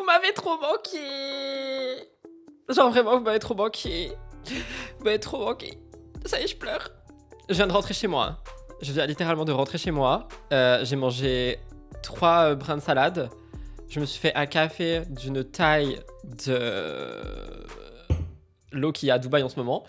m'avez trop manqué. Genre vraiment, vous m'avez trop manqué. Vous m'avez trop manqué. Ça y est, je pleure. Je viens de rentrer chez moi. Je viens littéralement de rentrer chez moi. J'ai mangé 3 brins de salade. Je me suis fait un café d'une taille de l'eau qu'il y a à Dubaï en ce moment.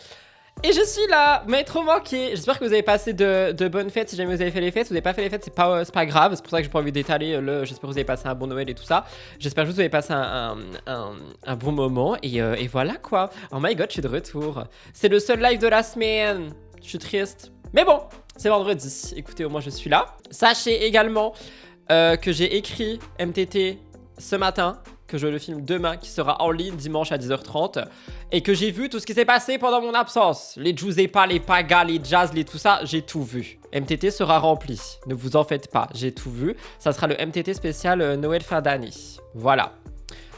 Et je suis là, vous m'avez trop manqué. J'espère que vous avez passé de bonnes fêtes. Si jamais vous avez fait les fêtes, si vous n'avez pas fait les fêtes, c'est pas grave. C'est pour ça que j'ai pas envie d'étaler. J'espère que vous avez passé un bon Noël et tout ça. J'espère juste que vous avez passé un bon moment. Et voilà quoi. Oh my god, je suis de retour. C'est le seul live de la semaine. Je suis triste. Mais bon, c'est vendredi. Écoutez, au moins je suis là. Sachez également que j'ai écrit MTT ce matin, que je le filme demain, qui sera en ligne dimanche à 10h30, et que j'ai vu tout ce qui s'est passé pendant mon absence. Les Giuseppa, les Paga, les Jazz, les tout ça, j'ai tout vu. MTT sera rempli, ne vous en faites pas, j'ai tout vu. Ça sera le MTT spécial Noël fin d'année. Voilà.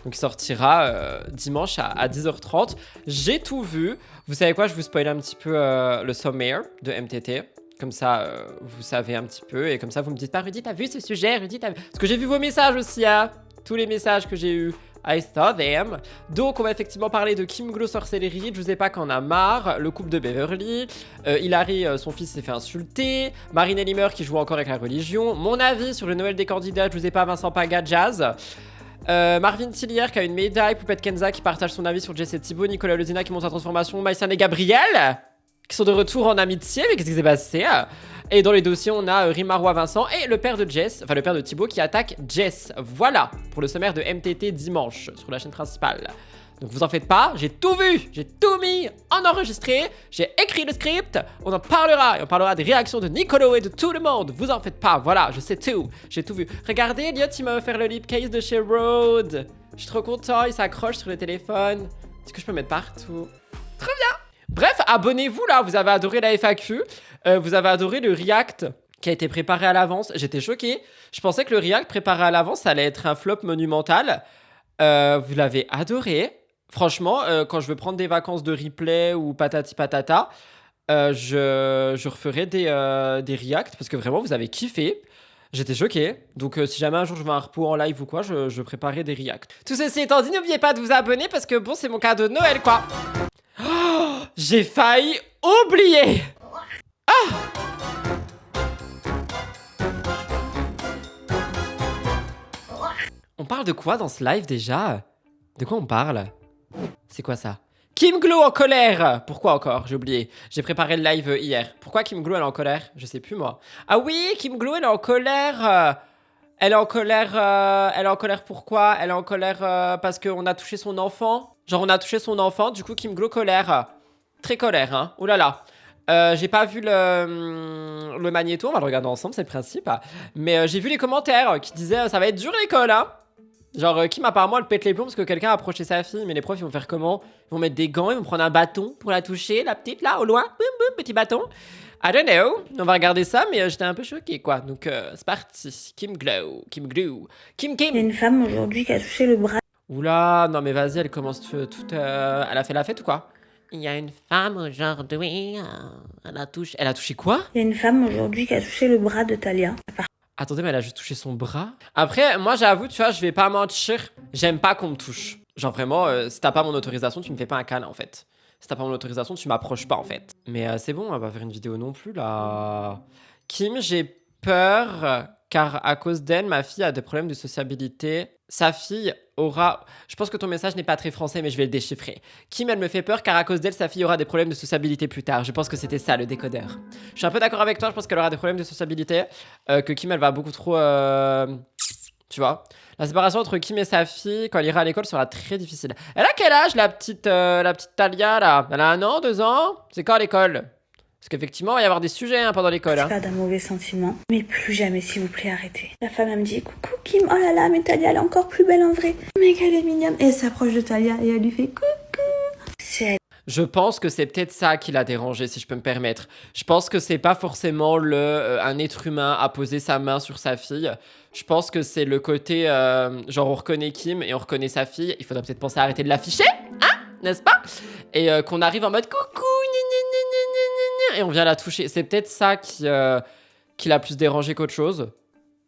Donc il sortira dimanche à 10h30. J'ai tout vu. Vous savez quoi, je vous spoil un petit peu le sommaire de MTT. Comme ça, vous savez un petit peu. Et comme ça, vous me dites pas, Rudy, t'as vu ce sujet? Rudy, t'as vu... Parce que j'ai vu vos messages aussi, hein. Tous les messages que j'ai eus, I saw them. Donc, on va effectivement parler de Kim Glow sorcellerie, je sais pas qu'en a marre, le couple de Beverly, Hilary, son fils s'est fait insulter, Marinelli meurt qui joue encore avec la religion, mon avis sur le Noël des candidats, je sais pas, Vincent Paga, Jazz, Marvin Tillier qui a une médaille, Poupette Kenza qui partage son avis sur Jess et Thibaut, Nicolas Lezina qui monte sa transformation, Maïsan et Gabriel qui sont de retour en amitié, mais qu'est-ce qui s'est passé? Et dans les dossiers, on a Rimarois Vincent et le père de Jess, enfin le père de Thibaut qui attaque Jess. Voilà pour le sommaire de MTT dimanche sur la chaîne principale. Donc vous en faites pas, j'ai tout vu, j'ai tout mis en enregistré, j'ai écrit le script, on en parlera et on parlera des réactions de Nicolo et de tout le monde. Vous en faites pas, voilà, je sais tout, j'ai tout vu. Regardez, Elliot, il m'a offert le lip case de chez Rode. Je suis trop content, il s'accroche sur le téléphone. Est-ce que je peux mettre partout? Trop bien. Bref, abonnez-vous là, vous avez adoré la FAQ, vous avez adoré le react qui a été préparé à l'avance. J'étais choqué, je pensais que le react préparé à l'avance, ça allait être un flop monumental. Vous l'avez adoré. Franchement, quand je veux prendre des vacances de replay ou patati patata, je referai des reacts parce que vraiment, vous avez kiffé. J'étais choqué. Donc, si jamais un jour je veux un repos en live ou quoi, je préparerai des reacts. Tout ceci étant dit, n'oubliez pas de vous abonner parce que bon, c'est mon cadeau de Noël, quoi. Oh, j'ai failli oublier. Ah! On parle de quoi dans ce live déjà? De quoi on parle? C'est quoi ça? Kim Glow en colère! Pourquoi encore? J'ai oublié. J'ai préparé le live hier. Pourquoi Kim Glow elle est en colère? Je sais plus moi. Ah oui, Kim Glow elle est en colère. Elle est en colère. Elle est en colère pourquoi? Elle est en colère parce qu'on a touché son enfant. Genre on a touché son enfant, du coup Kim Glow colère. Très colère, hein. Ouh là là. J'ai pas vu le magnéto, on va le regarder ensemble, c'est le principe. Mais j'ai vu les commentaires qui disaient ça va être dur l'école, hein. Genre, Kim apparemment elle pète les plombs parce que quelqu'un a approché sa fille, mais les profs ils vont faire comment? Ils vont mettre des gants, ils vont prendre un bâton pour la toucher, la petite là, au loin, boum boum, petit bâton. I don't know, on va regarder ça, mais j'étais un peu choqué quoi. Donc c'est parti, Kim Glow, Kim Glow, Kim Kim. Il y a une femme aujourd'hui qui a touché le bras. Oula, non mais vas-y, elle commence toute... elle a fait la fête ou quoi? Il y a une femme aujourd'hui, elle a touché quoi? Il y a une femme aujourd'hui qui a touché le bras de Talia. Attendez, mais elle a juste touché son bras? Après, moi j'avoue, tu vois, je vais pas mentir, j'aime pas qu'on me touche. Genre vraiment, si t'as pas mon autorisation, tu me fais pas un câlin en fait. Si t'as pas mon autorisation, tu m'approches pas en fait. Mais c'est bon, on va pas faire une vidéo non plus là. Kim, j'ai peur car à cause d'elle, ma fille a des problèmes de sociabilité. Sa fille aura... Je pense que ton message n'est pas très français, mais je vais le déchiffrer. Kim, elle me fait peur car à cause d'elle, sa fille aura des problèmes de sociabilité plus tard. Je pense que c'était ça, le décodeur. Je suis un peu d'accord avec toi, je pense qu'elle aura des problèmes de sociabilité. Que Kim, elle va beaucoup trop... Tu vois, la séparation entre Kim et sa fille, quand elle ira à l'école, sera très difficile. Elle a quel âge, la petite Talia, là? Elle a 1 an, 2 ans? C'est quand à l'école? Parce qu'effectivement, il va y avoir des sujets hein, pendant l'école. Hein. Pas d'un mauvais sentiment. Mais plus jamais, s'il vous plaît, arrêtez. La femme, elle me dit, coucou Kim, oh là là, mais Talia, elle est encore plus belle en vrai. Mais qu'elle est mignonne. Et elle s'approche de Talia et elle lui fait coucou. C'est elle. Je pense que c'est peut-être ça qui l'a dérangé, si je peux me permettre. Je pense que c'est pas forcément un être humain à poser sa main sur sa fille. Je pense que c'est le côté, genre on reconnaît Kim et on reconnaît sa fille. Il faudrait peut-être penser à arrêter de l'afficher, hein, n'est-ce pas? Et qu'on arrive en mode coucou, et on vient la toucher. C'est peut-être ça qui l'a plus dérangé qu'autre chose.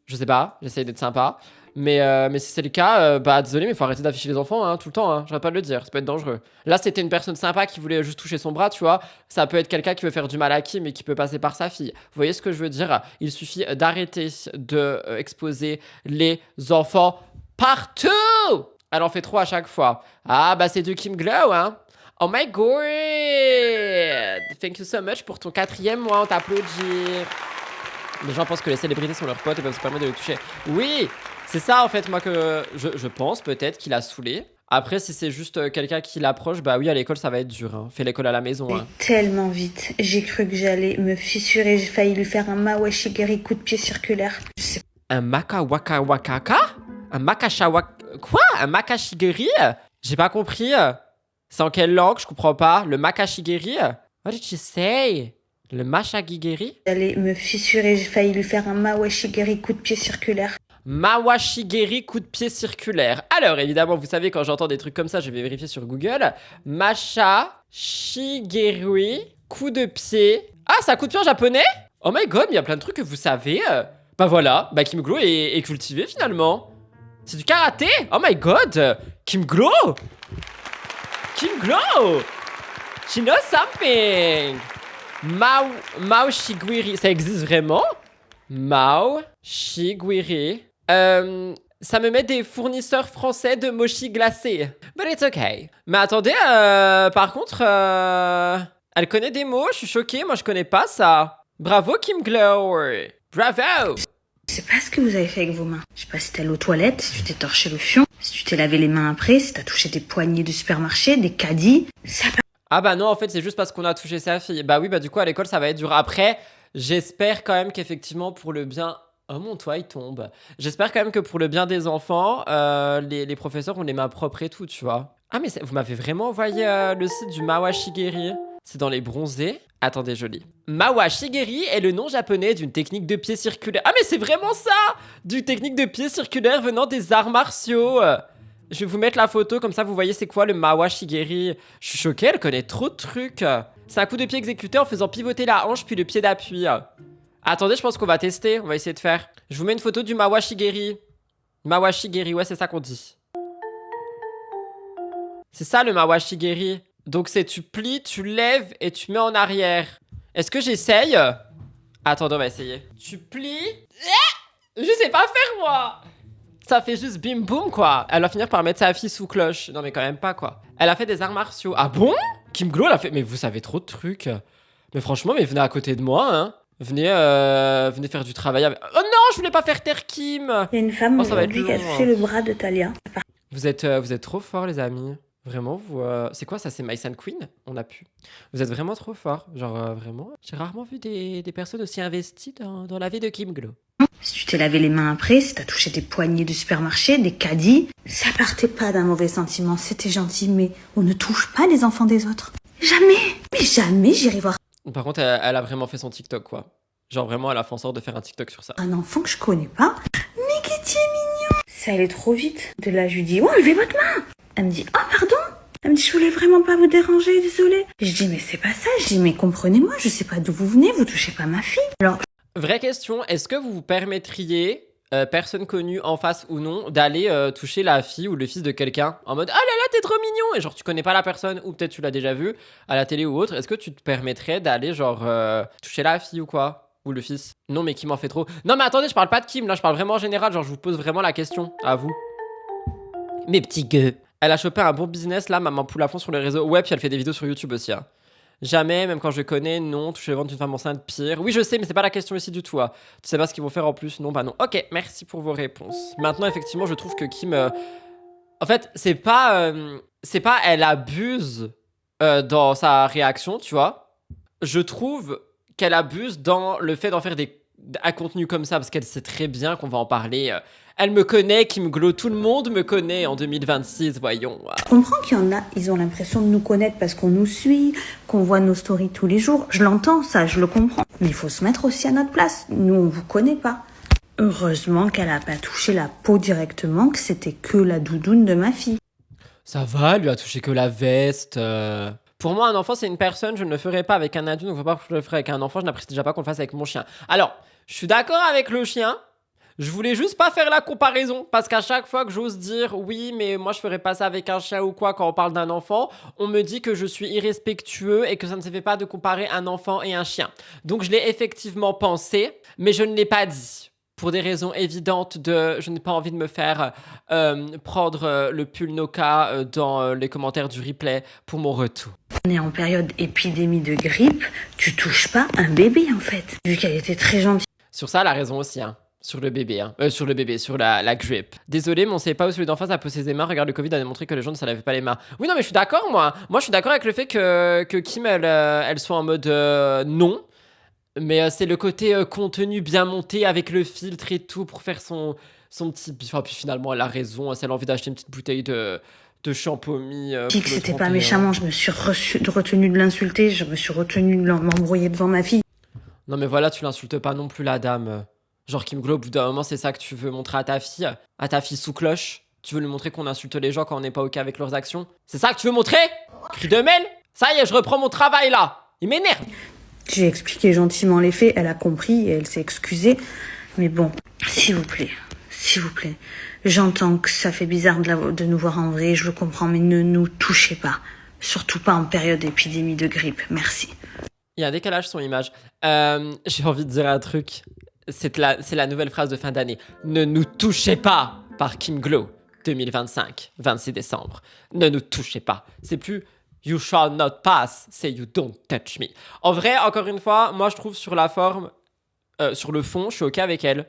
Je sais pas, j'essaye d'être sympa. Mais si c'est le cas, bah désolé, mais il faut arrêter d'afficher les enfants tout le temps. J'arrête pas de le dire, ça peut être dangereux. Là, c'était une personne sympa qui voulait juste toucher son bras, tu vois. Ça peut être quelqu'un qui veut faire du mal à Kim et qui peut passer par sa fille. Vous voyez ce que je veux dire? Il suffit d'arrêter de exposer les enfants partout. Elle en fait trop à chaque fois. Ah bah c'est du Kim Glow, hein. Oh my god! Thank you so much pour ton 4e mois, on t'applaudit. Les gens pensent que les célébrités sont leurs potes et peuvent se permettre de les toucher. Oui, c'est ça en fait, moi que je pense peut-être qu'il a saoulé. Après, si c'est juste quelqu'un qui l'approche, bah oui, à l'école ça va être dur. Fais l'école à la maison. Tellement vite, j'ai cru que j'allais me fissurer, j'ai failli lui faire un mawashigiri coup de pied circulaire. Je sais Un maka waka wakaka? Un makashawak... Quoi? Un makashigiri? J'ai pas compris. C'est en quelle langue? Je comprends pas. Le makashigiri? What did you say? Le mashagigiri? J'allais me fissurer, j'ai failli lui faire un mawashigiri coup de pied circulaire. Mawashigiri coup de pied circulaire. Alors, évidemment, vous savez, quand j'entends des trucs comme ça, je vais vérifier sur Google. Masha Shigeri coup de pied. Ah, c'est un coup de pied en japonais? Oh my god, mais il y a plein de trucs que vous savez. Bah voilà, bah Kim Glow est cultivé finalement. C'est du karaté? Oh my god! Kim Glow! Kim Glow! She knows something! Mao Shigiri, ça existe vraiment? Mao Shigiri. Ça me met des fournisseurs français de mochi glacé. But it's okay. Mais attendez, par contre, elle connaît des mots, je suis choquée, moi je connais pas ça. Bravo Kim Glow! Bravo! Je sais pas ce que vous avez fait avec vos mains. Je sais pas si t'es allé aux toilettes, si tu t'es torché le fion, si tu t'es lavé les mains après, si t'as touché des poignées de supermarché, des caddies. Ça... Ah bah non, en fait, c'est juste parce qu'on a touché sa fille. Bah oui, bah du coup, à l'école, ça va être dur. Après, j'espère quand même qu'effectivement, pour le bien... Oh, mon toit, il tombe. J'espère quand même que pour le bien des enfants, les professeurs ont les mains propres et tout, tu vois. Ah, mais vous m'avez vraiment envoyé le site du Mawashigiri. C'est dans les bronzés. Attendez, je lis. Mawashigiri est le nom japonais d'une technique de pied circulaire. Ah, mais c'est vraiment ça! D'une technique de pied circulaire venant des arts martiaux. Je vais vous mettre la photo, comme ça vous voyez c'est quoi le Mawashigiri. Je suis choquée, elle connaît trop de trucs. C'est un coup de pied exécuté en faisant pivoter la hanche puis le pied d'appui. Attendez, je pense qu'on va tester, on va essayer de faire. Je vous mets une photo du Mawashigiri. Mawashigiri, ouais, c'est ça qu'on dit. C'est ça le Mawashigiri. Donc c'est tu plies, tu lèves et tu mets en arrière. Est-ce que j'essaye? Attendez, on va essayer. Tu plies. Je sais pas faire moi. Ça fait juste bim boum quoi. Elle va finir par mettre sa fille sous cloche. Non mais quand même pas quoi. Elle a fait des arts martiaux. Ah bon? Kim Glow elle a fait... Mais vous savez trop de trucs. Mais franchement, mais venez à côté de moi hein. Venez faire du travail avec... Oh non, je voulais pas faire taire Kim. Il y a une femme aujourd'hui qui a touché le bras de Talia. Vous êtes trop forts les amis. Vraiment, vous... C'est quoi ça? C'est My Sun Queen? On a pu. Vous êtes vraiment trop forts. Genre, vraiment. J'ai rarement vu des personnes aussi investies dans la vie de Kim Glow. Si tu t'es lavé les mains après, si t'as touché des poignées de supermarché, des caddies, ça partait pas d'un mauvais sentiment. C'était gentil, mais on ne touche pas les enfants des autres. Jamais! Mais jamais j'irai voir Par contre, elle a vraiment fait son TikTok, quoi. Genre, vraiment, elle a fait en sorte de faire un TikTok sur ça. un enfant que je connais pas. Mais que tu es mignon! Ça allait trop vite. De là, je lui dis, oh, enlevez votre main! Elle me dit, oh, pardon! Elle me dit, je voulais vraiment pas vous déranger, désolée. Je dis, mais c'est pas ça. Je dis, mais comprenez-moi, je sais pas d'où vous venez, vous touchez pas ma fille. Alors, Vraie question, est-ce que vous vous permettriez, personne connue en face ou non, d'aller toucher la fille ou le fils de quelqu'un en mode « Ah là là, t'es trop mignon !» Et genre, tu connais pas la personne ou peut-être tu l'as déjà vu à la télé ou autre. Est-ce que tu te permettrais d'aller genre toucher la fille ou quoi? Ou le fils? Non, mais Kim en fait trop. Non, mais attendez, je parle pas de Kim, là, je parle vraiment en général. Genre, je vous pose vraiment la question à vous. Mes petits gueux. Elle a chopé un bon business, là, maman poule à fond sur les réseaux. Ouais, puis elle fait des vidéos sur YouTube aussi, hein. Jamais, même quand je connais, non, toucher le ventre d'une femme enceinte, pire. Oui, je sais, mais c'est pas la question ici du tout. Hein. Tu sais pas ce qu'ils vont faire en plus? Non, bah non. Ok, merci pour vos réponses. Maintenant, effectivement, je trouve que Kim... En fait, c'est pas... Elle abuse dans sa réaction, tu vois. Je trouve qu'elle abuse dans le fait d'en faire un contenu comme ça, parce qu'elle sait très bien qu'on va en parler... Elle me connaît, Kim Glow, tout le monde me connaît en 2026, voyons. je comprends qu'il y en a, ils ont l'impression de nous connaître parce qu'on nous suit, qu'on voit nos stories tous les jours. Je l'entends, ça, je le comprends. Mais il faut se mettre aussi à notre place. Nous, on vous connaît pas. Heureusement qu'elle a pas touché la peau directement, que c'était que la doudoune de ma fille. Ça va, elle lui a touché que la veste. Pour moi, un enfant, c'est une personne, je ne le ferai pas avec un adulte, donc je ne veux pas que je le ferai avec un enfant, je n'apprécie déjà pas qu'on le fasse avec mon chien. Alors, je suis d'accord avec le chien. Je voulais juste pas faire la comparaison, parce qu'à chaque fois que j'ose dire oui, mais moi je ferais pas ça avec un chat ou quoi quand on parle d'un enfant, on me dit que je suis irrespectueux et que ça ne se fait pas de comparer un enfant et un chien. Donc je l'ai effectivement pensé, mais je ne l'ai pas dit. Pour des raisons évidentes de je n'ai pas envie de me faire prendre le pull Noka dans les commentaires du replay pour mon retour. On est en période épidémie de grippe, tu touches pas un bébé en fait, vu qu'elle était très gentille. Sur ça, elle a raison aussi, hein. Sur le bébé, sur la grippe. Désolé, mais on sait pas où celui d'en face a posé ses mains. Regarde, le Covid a démontré que les gens ne se lavaient pas les mains. Oui, non, mais je suis d'accord, moi. Moi, je suis d'accord avec le fait que Kim, elle soit en mode non. Mais c'est le côté contenu bien monté avec le filtre et tout pour faire son petit... Enfin, puis finalement, elle a raison. Si elle a envie d'acheter une petite bouteille de champomis. Je dis que c'était pas méchamment, je me suis retenue de l'insulter, je me suis retenue de m'embrouiller devant ma fille. Non, mais voilà, tu l'insultes pas non plus, la dame. Genre, Kim Glow, au bout d'un moment, c'est ça que tu veux montrer à ta fille sous cloche. Tu veux lui montrer qu'on insulte les gens quand on n'est pas OK avec leurs actions. C'est ça que tu veux montrer? Cri de mêle? Ça y est, je reprends mon travail là. Il m'énerve. J'ai expliqué gentiment les faits, elle a compris et elle s'est excusée. Mais bon, s'il vous plaît. J'entends que ça fait bizarre de nous voir en vrai, je le comprends, mais ne nous touchez pas. Surtout pas en période d'épidémie de grippe. Merci. Il y a un décalage sur l'image. J'ai envie de dire un truc. C'est la nouvelle phrase de fin d'année. Ne nous touchez pas par Kim Glow. 2025, 26 décembre. Ne nous touchez pas. C'est plus You shall not pass, c'est You don't touch me. En vrai, encore une fois, moi je trouve sur la forme, sur le fond, je suis OK avec elle.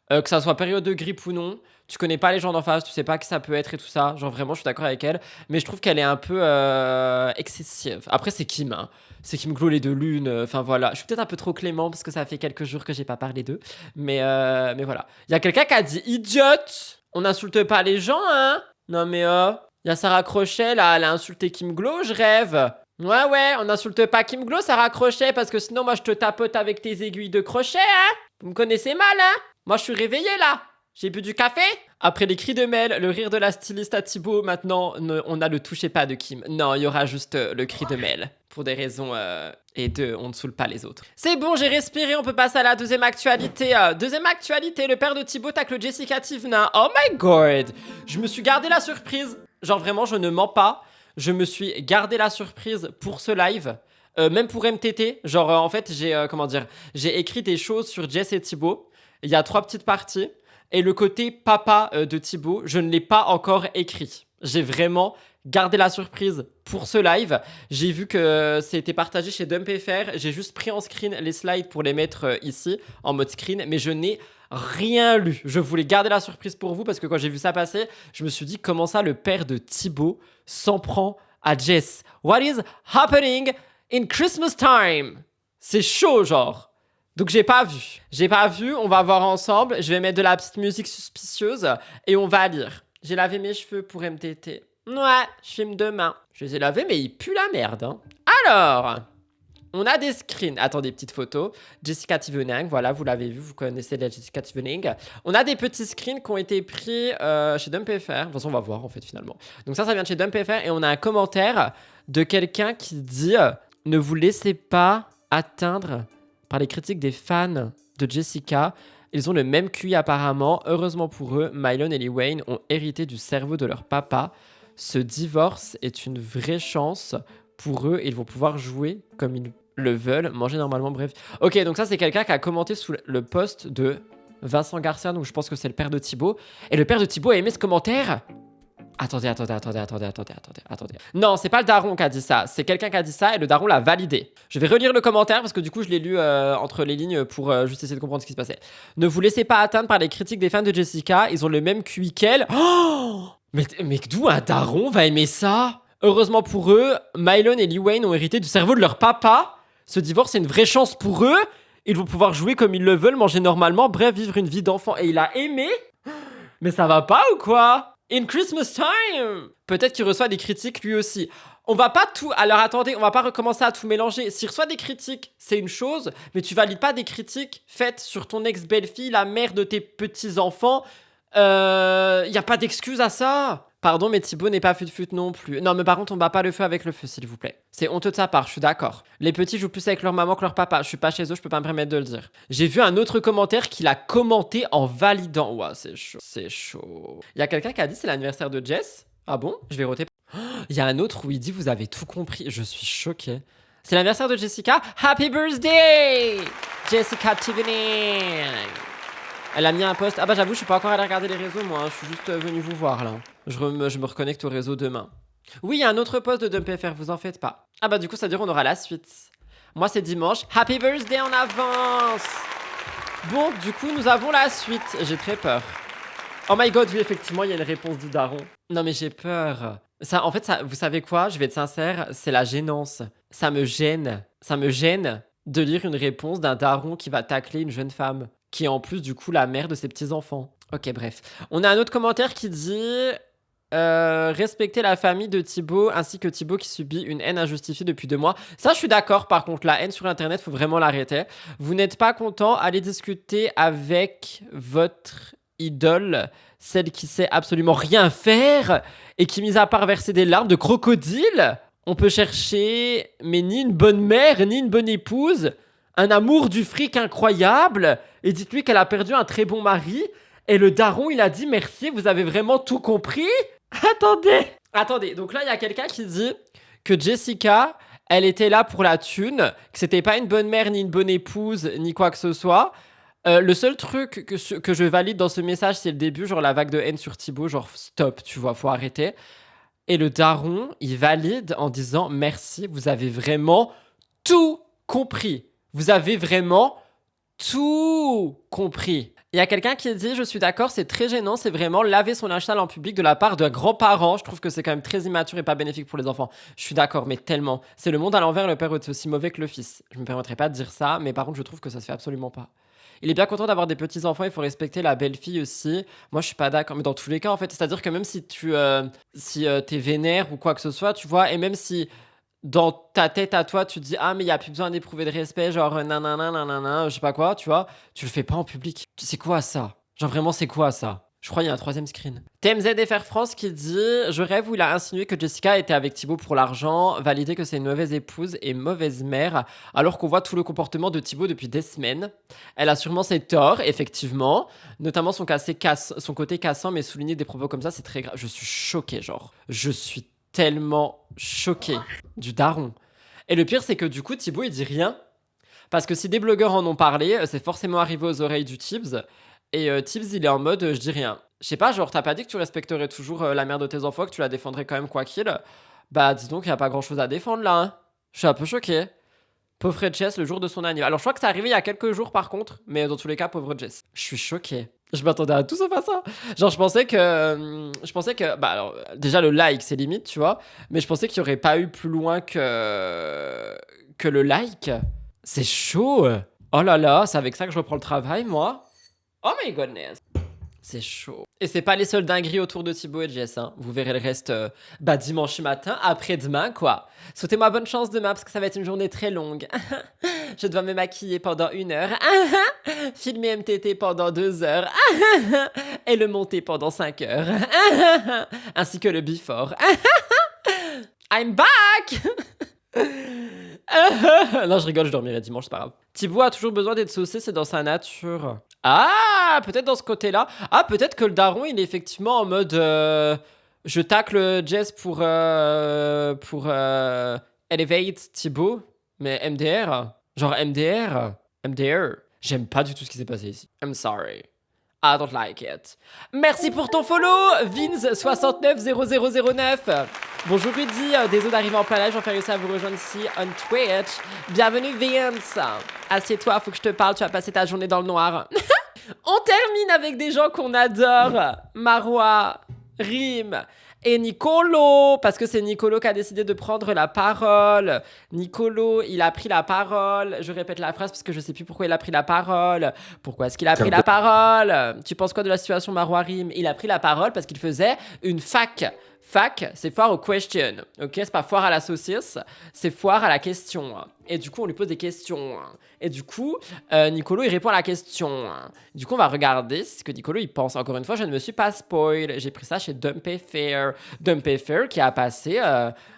Que ça soit période de grippe ou non, tu connais pas les gens d'en face, tu sais pas qui ça peut être et tout ça. Genre vraiment, je suis d'accord avec elle. Mais je trouve qu'elle est un peu excessive. Après, c'est Kim, hein. C'est Kim Glow, les deux lunes. Enfin voilà. Je suis peut-être un peu trop clément parce que ça fait quelques jours que j'ai pas parlé d'eux. Mais voilà. Il y a quelqu'un qui a dit idiote. On n'insulte pas les gens, hein. Non mais il y a Sarah Crochet là, elle a insulté Kim Glow, je rêve. Ouais, on n'insulte pas Kim Glow, Sarah Crochet, parce que sinon moi je te tapote avec tes aiguilles de crochet, hein. Vous me connaissez mal, hein. Moi je suis réveillée là. J'ai bu du café. Après les cris de Mel, le rire de la styliste à Thibaut, maintenant on a le toucher pas de Kim. Non, il y aura juste le cri de Mel. Pour des raisons et on ne saoule pas les autres. C'est bon, j'ai respiré, on peut passer à la deuxième actualité. Deuxième actualité, le père de Thibaut tacle Jessica Tivna. Oh my god. Je me suis gardé la surprise. Genre vraiment, je ne mens pas. Je me suis gardé la surprise pour ce live. Même pour MTT. Genre en fait, j'ai écrit des choses sur Jess et Thibaut. Il y a 3 petites parties. Et le côté papa de Thibaut, je ne l'ai pas encore écrit. J'ai vraiment gardé la surprise pour ce live. J'ai vu que c'était partagé chez DumpFR. J'ai juste pris en screen les slides pour les mettre ici, en mode screen. Mais je n'ai rien lu. Je voulais garder la surprise pour vous parce que quand j'ai vu ça passer, je me suis dit comment ça le père de Thibaut s'en prend à Jess. What is happening in Christmas time? C'est chaud genre. Donc j'ai pas vu, on va voir ensemble. Je vais mettre de la petite musique suspicieuse et on va lire. J'ai lavé mes cheveux pour MTT. Ouais, je filme demain. Je les ai lavés mais ils puent la merde, hein. Alors, on a des screens. Attendez, petite photo. Jessica Tivening, voilà, vous l'avez vu, vous connaissez la Jessica Tivening. On a des petits screens qui ont été pris chez DumpFR. De toute façon, on va voir en fait finalement. Donc ça vient de chez DumpFR et on a un commentaire de quelqu'un qui dit « Ne vous laissez pas atteindre par les critiques des fans de Jessica. Ils ont le même QI apparemment. Heureusement pour eux, Mylon et Lee Wayne ont hérité du cerveau de leur papa. Ce divorce est une vraie chance pour eux. Ils vont pouvoir jouer comme ils le veulent, manger normalement, bref. Ok, donc ça, c'est quelqu'un qui a commenté sous le post de Vincent Garcia, donc je pense que c'est le père de Thibaut. Et le père de Thibaut a aimé ce commentaire. Attendez. Non, c'est pas le daron qui a dit ça. C'est quelqu'un qui a dit ça et le daron l'a validé. Je vais relire le commentaire parce que du coup, je l'ai lu entre les lignes pour juste essayer de comprendre ce qui se passait. Ne vous laissez pas atteindre par les critiques des fans de Jessica. Ils ont le même QI qu'elle. Oh, mais d'où un daron va aimer ça? Heureusement pour eux, Mylon et Lee Wayne ont hérité du cerveau de leur papa. Ce divorce est une vraie chance pour eux. Ils vont pouvoir jouer comme ils le veulent, manger normalement, bref, vivre une vie d'enfant. Et il a aimé? Mais ça va pas ou quoi? In Christmas time! Peut-être qu'il reçoit des critiques lui aussi. On va pas tout... Alors attendez, on va pas recommencer à tout mélanger. S'il reçoit des critiques, c'est une chose, mais tu valides pas des critiques faites sur ton ex-belle-fille, la mère de tes petits-enfants. Y a pas d'excuse à ça. Pardon, mais Thibaut n'est pas fut-fut non plus. Non, mais par contre, on bat pas le feu avec le feu, s'il vous plaît. C'est honteux de sa part, je suis d'accord. Les petits jouent plus avec leur maman que leur papa. Je suis pas chez eux, je peux pas me permettre de le dire. J'ai vu un autre commentaire qu'il a commenté en validant. Ouah, c'est chaud. C'est chaud. Il y a quelqu'un qui a dit c'est l'anniversaire de Jess. Ah bon? Je vais roter. Il y a un autre où il dit vous avez tout compris. Je suis choqué. C'est l'anniversaire de Jessica. Happy birthday! Jessica Tiffany! Elle a mis un post. Ah bah j'avoue, je suis pas encore allé regarder les réseaux, moi. Je suis juste venu vous voir, là. Je me reconnecte au réseau demain. Oui, il y a un autre post de DumpFR, vous en faites pas. Ah bah du coup, ça veut dire qu'on aura la suite. Moi, c'est dimanche. Happy birthday en avance! Bon, du coup, nous avons la suite. J'ai très peur. Oh my god, oui, effectivement, il y a une réponse du daron. Non mais j'ai peur. Ça, en fait, ça, vous savez quoi? Je vais être sincère, c'est la gênance. Ça me gêne. Ça me gêne de lire une réponse d'un daron qui va tacler une jeune femme, qui est en plus du coup la mère de ses petits-enfants. Ok, bref. On a un autre commentaire qui dit respecter la famille de Thibaut ainsi que Thibaut qui subit une haine injustifiée depuis 2 mois. Ça, je suis d'accord. Par contre, la haine sur Internet, faut vraiment l'arrêter. Vous n'êtes pas content, allez discuter avec votre idole, celle qui sait absolument rien faire et qui, mis à part verser des larmes de crocodile, on peut chercher, mais ni une bonne mère, ni une bonne épouse, un amour du fric incroyable, et dites-lui qu'elle a perdu un très bon mari, et le daron, il a dit merci, vous avez vraiment tout compris? Attendez, donc là, il y a quelqu'un qui dit que Jessica, elle était là pour la thune, que c'était pas une bonne mère, ni une bonne épouse, ni quoi que ce soit. Le seul truc que je valide dans ce message, c'est le début, genre la vague de haine sur Thibaut, genre stop, tu vois, faut arrêter. Et le daron, il valide en disant merci, vous avez vraiment tout compris. Vous avez vraiment tout compris. Il y a quelqu'un qui dit je suis d'accord, c'est très gênant, c'est vraiment laver son linge sale en public de la part de grands-parents. Je trouve que c'est quand même très immature et pas bénéfique pour les enfants. Je suis d'accord, mais tellement. C'est le monde à l'envers, le père est aussi mauvais que le fils. Je me permettrai pas de dire ça, mais par contre, je trouve que ça se fait absolument pas. Il est bien content d'avoir des petits-enfants, il faut respecter la belle-fille aussi. Moi, je suis pas d'accord, mais dans tous les cas, en fait, c'est-à-dire que même si t'es vénère ou quoi que ce soit, tu vois, et même si dans ta tête à toi, tu te dis ah, mais il y a plus besoin d'éprouver de respect, genre nanana, nanana, je sais pas quoi, tu vois, tu le fais pas en public. C'est quoi ça? Genre vraiment, c'est quoi ça? Je crois qu'il y a un 3e screen. TMZFR France qui dit je rêve où il a insinué que Jessica était avec Thibaut pour l'argent, validé que c'est une mauvaise épouse et mauvaise mère, alors qu'on voit tout le comportement de Thibaut depuis des semaines. Elle a sûrement ses torts, effectivement, notamment son côté cassant, mais souligner des propos comme ça, c'est très grave. Je suis choqué, genre. Je suis tellement choqué du daron. Et le pire, c'est que du coup, Thibaut, il dit rien. Parce que si des blogueurs en ont parlé, c'est forcément arrivé aux oreilles du Tibbs. Et Tibbs, il est en mode je dis rien. Je sais pas, genre, t'as pas dit que tu respecterais toujours la mère de tes enfants, que tu la défendrais quand même quoi qu'il. Bah, dis donc, il y a pas grand chose à défendre là. Hein. Je suis un peu choqué. Pauvre Jess, le jour de son anniversaire. Alors, je crois que c'est arrivé il y a quelques jours par contre, mais dans tous les cas, pauvre Jess. Je suis choqué. Je m'attendais à tout sauf à ça. Genre, je pensais que. Bah, alors, déjà, le like, c'est limite, tu vois. Mais je pensais qu'il n'y aurait pas eu plus loin que le like. C'est chaud. Oh là là, c'est avec ça que je reprends le travail, moi. Oh my goodness. C'est chaud. Et c'est pas les seuls dingueries autour de Thibaut et Jess, hein. Vous verrez le reste dimanche matin, après-demain, quoi. Souhaitez-moi bonne chance demain, parce que ça va être une journée très longue. Je dois me maquiller pendant 1 heure. Filmer MTT pendant 2 heures. Et le monter pendant 5 heures. Ainsi que le before. I'm back. Non, je rigole, je dormirai dimanche, c'est pas grave. Thibaut a toujours besoin d'être saucé, c'est dans sa nature. Ah, peut-être dans ce côté-là. Ah, peut-être que le daron, il est effectivement en mode je tacle Jess pour elevate Thibaut, mais MDR. Genre MDR. J'aime pas du tout ce qui s'est passé ici. I'm sorry. I don't like it. Merci pour ton follow, Vince690009. Bonjour Rudy, désolé d'arriver en plein live, j'en fais réussir à vous rejoindre ici on Twitch. Bienvenue Vince. Assieds-toi, faut que je te parle, tu vas passer ta journée dans le noir. On termine avec des gens qu'on adore. Marois, Rim et Nicolo, parce que c'est Nicolo qui a décidé de prendre la parole. Nicolo, il a pris la parole. Je répète la phrase parce que je sais plus pourquoi il a pris la parole. Pourquoi est-ce qu'il a pris la parole? Tu penses quoi de la situation Marois Rim? Il a pris la parole parce qu'il faisait une fac Fac, c'est foire aux questions, ok? C'est pas foire à la saucisse, c'est foire à la question. Et du coup, on lui pose des questions. Et du coup, Nicolo, il répond à la question. Du coup, on va regarder ce que Nicolo, il pense. Encore une fois, je ne me suis pas spoil. J'ai pris ça chez Dumpy Fair. Dumpy Fair qui a passé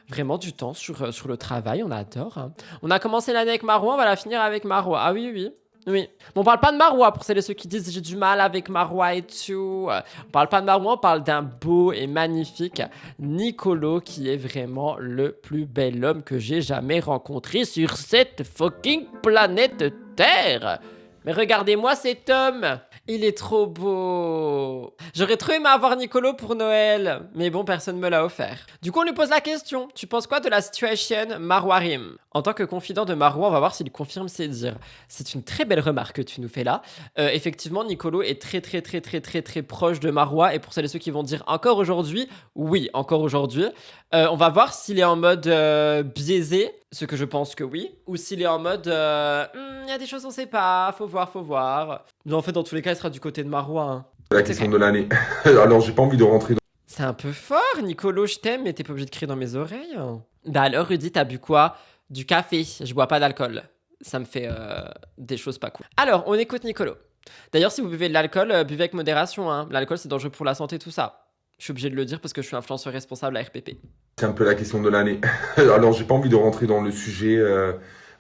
vraiment du temps sur le travail, on adore. Hein. On a commencé l'année avec Marois, on va la finir avec Marois. Ah oui, oui. Oui. Bon, on parle pas de Marois pour celles et ceux qui disent j'ai du mal avec Marois et tout. On parle pas de Marois, on parle d'un beau et magnifique Nicolo qui est vraiment le plus bel homme que j'ai jamais rencontré sur cette fucking planète Terre. Mais regardez-moi cet homme. Il est trop beau. J'aurais trop aimé avoir Nicolo pour Noël. Mais bon, personne me l'a offert. Du coup, on lui pose la question. Tu penses quoi de la situation Marouarim? En tant que confident de Marois, on va voir s'il confirme ses dires. C'est une très belle remarque que tu nous fais là. Effectivement, Nicolo est très proche de Marois. Et pour celles et ceux qui vont dire encore aujourd'hui, oui, encore aujourd'hui. On va voir s'il est en mode biaisé, ce que je pense que oui, ou s'il est en mode il y a des choses on sait pas, faut voir. Mais en fait, dans tous les cas, il sera du côté de Marois. Hein. La question de l'année. Alors, j'ai pas envie de rentrer dans... C'est un peu fort, Nicolo, je t'aime, mais t'es pas obligé de crier dans mes oreilles. Bah alors, Rudy, t'as bu quoi? Du café, je bois pas d'alcool. Ça me fait des choses pas cool. Alors, on écoute Nicolo. D'ailleurs, si vous buvez de l'alcool, buvez avec modération. Hein. L'alcool, c'est dangereux pour la santé, tout ça. Je suis obligé de le dire parce que je suis influenceur responsable à RPP. C'est un peu la question de l'année. Alors, j'ai pas envie de rentrer dans le sujet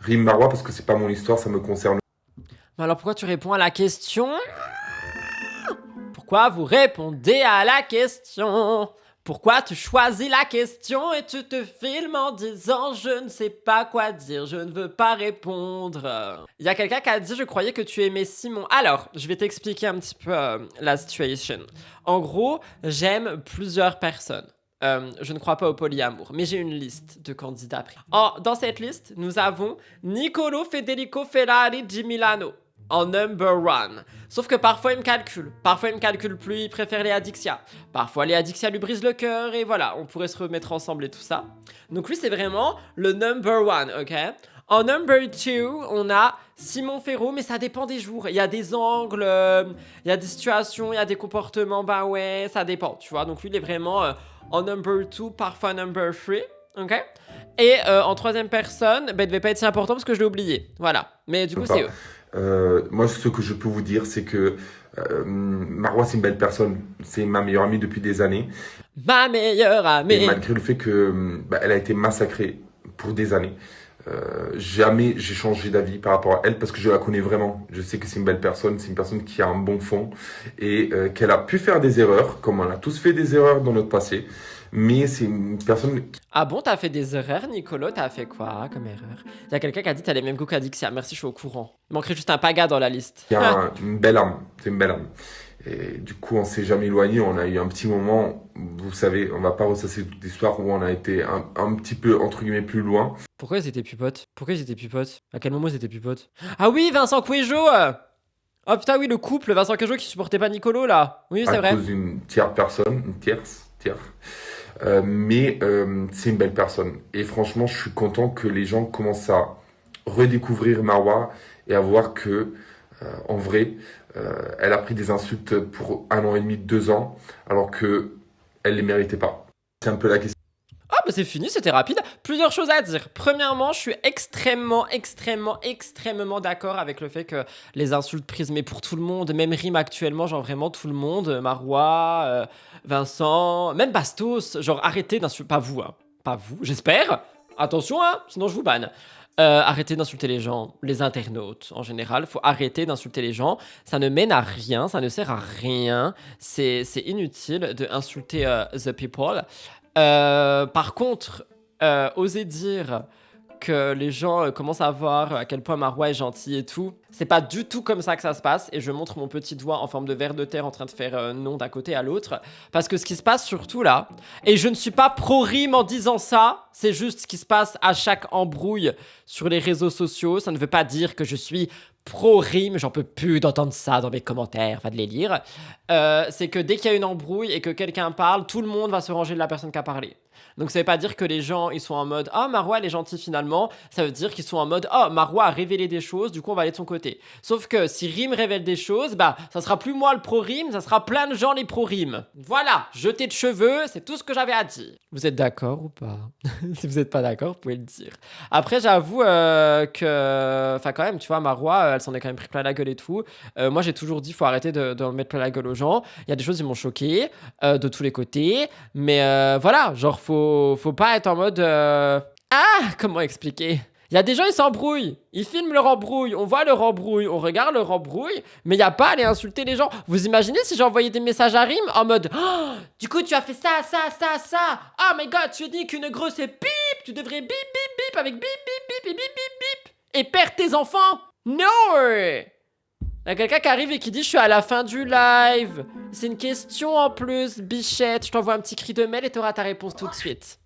Rime Marois parce que c'est pas mon histoire, ça me concerne. Mais alors, pourquoi tu réponds à la question? Pourquoi vous répondez à la question? Pourquoi tu choisis la question et tu te filmes en disant je ne sais pas quoi dire, je ne veux pas répondre. Il y a quelqu'un qui a dit je croyais que tu aimais Simon. Alors, je vais t'expliquer un petit peu la situation. En gros, j'aime plusieurs personnes. Je ne crois pas au polyamour, mais j'ai une liste de candidats. Dans cette liste, nous avons Nicolo Federico Ferrari di Milano. En number one. Sauf que parfois il me calcule. Parfois il me calcule plus, il préfère les Adixia. Parfois les Adixia lui brisent le cœur et voilà, on pourrait se remettre ensemble et tout ça. Donc lui c'est vraiment le number one, ok? En number two, on a Simon Ferro, mais ça dépend des jours. Il y a des angles, il y a des situations, il y a des comportements, bah ouais, ça dépend, tu vois. Donc lui il est vraiment en number two, parfois number three, ok? Et en troisième personne, bah, il devait pas être si important parce que je l'ai oublié. Voilà, mais du coup c'est eux. Moi, ce que je peux vous dire, c'est que Marois, c'est une belle personne. C'est ma meilleure amie depuis des années. Ma meilleure amie. Et malgré le fait que elle a été massacrée pour des années, jamais j'ai changé d'avis par rapport à elle parce que je la connais vraiment. Je sais que c'est une belle personne, c'est une personne qui a un bon fond et qu'elle a pu faire des erreurs, comme on a tous fait des erreurs dans notre passé. Mais c'est une personne... Ah bon, t'as fait des erreurs, Nicolo? T'as fait quoi comme erreur? Il y a quelqu'un qui a dit t'as les mêmes goûts qu'Adixia. Merci, je suis au courant. Il manquerait juste un paga dans la liste. Il y a une belle âme. C'est une belle âme. Et du coup, on s'est jamais éloigné. On a eu un petit moment, vous savez, on va pas ressasser toute l'histoire où on a été un petit peu, entre guillemets, plus loin. Pourquoi ils étaient plus potes? À quel moment ils étaient plus potes? Ah oui, Vincent Cuejo. Oh putain, oui, le couple, Vincent Cuejo qui supportait pas Nicolo, là. Oui, c'est vrai. À cause d'une tierce personne, une tierce. Mais c'est une belle personne. Et franchement, je suis content que les gens commencent à redécouvrir Marois et à voir que, en vrai, elle a pris des insultes pour 1 an et demi, 2 ans, alors que elle les méritait pas. C'est un peu la question. Ah bah c'est fini, c'était rapide. Plusieurs choses à dire. Premièrement, je suis extrêmement d'accord avec le fait que les insultes prises, mais pour tout le monde, même rime actuellement, genre vraiment tout le monde, Marois, Vincent, même Bastos, genre arrêtez d'insulter, pas vous, hein, pas vous, j'espère. Attention, hein, sinon je vous banne. Arrêtez d'insulter les gens, les internautes en général. Faut arrêter d'insulter les gens. Ça ne mène à rien, ça ne sert à rien. C'est inutile de insulter the people. Par contre, oser dire que les gens commencent à voir à quel point Marois est gentil et tout, c'est pas du tout comme ça que ça se passe. Et je montre mon petit doigt en forme de ver de terre en train de faire non d'un côté à l'autre. Parce que ce qui se passe surtout là, et je ne suis pas pro-rime en disant ça, c'est juste ce qui se passe à chaque embrouille sur les réseaux sociaux. Ça ne veut pas dire que je suis pro-rime, j'en peux plus d'entendre ça dans mes commentaires, va de les lire. C'est que dès qu'il y a une embrouille et que quelqu'un parle, tout le monde va se ranger de la personne qui a parlé. Donc ça veut pas dire que les gens ils sont en mode « Ah, Marois elle est gentille finalement », ça veut dire qu'ils sont en mode « Oh, Marois a révélé des choses, du coup on va aller de son côté ». côté. Sauf que si Rim révèle des choses, bah ça sera plus moi le pro-Rim, ça sera plein de gens les pro-Rim. Voilà, jeter de cheveux, c'est tout ce que j'avais à dire. Vous êtes d'accord ou pas? Si vous n'êtes pas d'accord, vous pouvez le dire. Après, j'avoue que... Enfin quand même, tu vois, Marwa, elle s'en est quand même pris plein la gueule et tout. Moi, j'ai toujours dit, faut arrêter de mettre plein la gueule aux gens. Il y a des choses qui m'ont choqué de tous les côtés. Mais voilà, genre, faut pas être en mode... Ah, comment expliquer? Il y a des gens, ils s'embrouillent. Ils filment leur embrouille. On voit leur embrouille. On regarde leur embrouille. Mais il n'y a pas à aller insulter les gens. Vous imaginez si j'ai envoyé des messages à Rim en mode oh, du coup, tu as fait ça. Oh my god, tu dis qu'une grosse est bip. Tu devrais bip, bip, bip avec bip, bip, bip et bip, bip, bip. Et perdre tes enfants. No! Il y a quelqu'un qui arrive et qui dit je suis à la fin du live. C'est une question en plus, bichette. Je t'envoie un petit cri de mail et tu auras ta réponse tout de suite.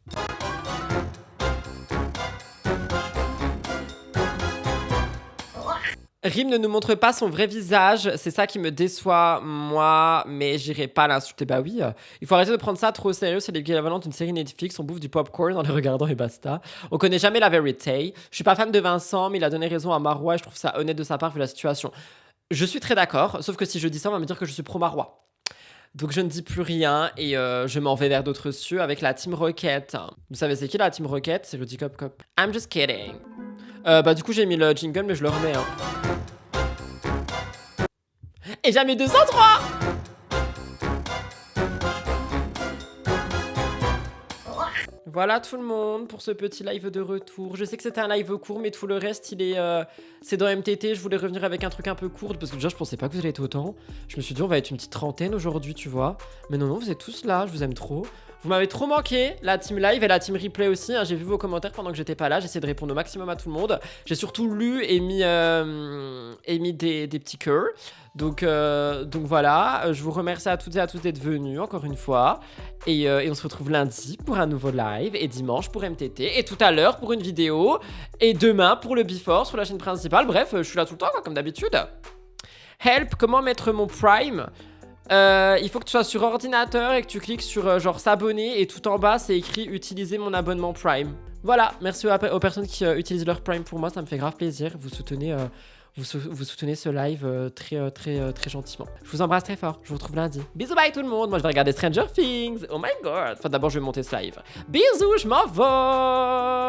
Rim ne nous montre pas son vrai visage, c'est ça qui me déçoit, moi, mais j'irai pas l'insulter. Bah oui, il faut arrêter de prendre ça trop au sérieux, c'est l'équivalent d'une série Netflix, on bouffe du popcorn en les regardant et basta. On connaît jamais la vérité. Je suis pas fan de Vincent, mais il a donné raison à Marwa et je trouve ça honnête de sa part vu la situation. Je suis très d'accord, sauf que si je dis ça, on va me dire que je suis pro Marwa. Donc je ne dis plus rien et je m'en vais vers d'autres cieux avec la Team Rocket. Vous savez c'est qui la Team Rocket? C'est Lodi Cop Cop. I'm just kidding. Bah du coup j'ai mis le jingle mais je le remets hein. Et j'ai mis 203. Voilà tout le monde pour ce petit live de retour. Je sais que c'était un live court mais tout le reste il est c'est dans MTT. Je voulais revenir avec un truc un peu court parce que déjà je pensais pas que vous allez être autant. Je me suis dit on va être une petite trentaine aujourd'hui tu vois. Mais non vous êtes tous là, je vous aime trop. Vous m'avez trop manqué, la team live et la team replay aussi, hein. J'ai vu vos commentaires pendant que j'étais pas là, j'ai essayé de répondre au maximum à tout le monde. J'ai surtout lu et mis des petits cœurs. Donc voilà, je vous remercie à toutes et à tous d'être venus encore une fois. Et on se retrouve lundi pour un nouveau live et dimanche pour MTT. Et tout à l'heure pour une vidéo. Et demain pour le Before sur la chaîne principale. Bref, je suis là tout le temps quoi, comme d'habitude. Help, comment mettre mon Prime ? Il faut que tu sois sur ordinateur et que tu cliques sur genre s'abonner et tout en bas c'est écrit utiliser mon abonnement Prime. Voilà, merci aux personnes qui utilisent leur Prime pour moi, ça me fait grave plaisir. Vous soutenez, vous soutenez ce live très gentiment. Je vous embrasse très fort, je vous retrouve lundi. Bisous bye tout le monde, moi je vais regarder Stranger Things. Oh my god. Enfin d'abord je vais monter ce live. Bisous, je m'en vais.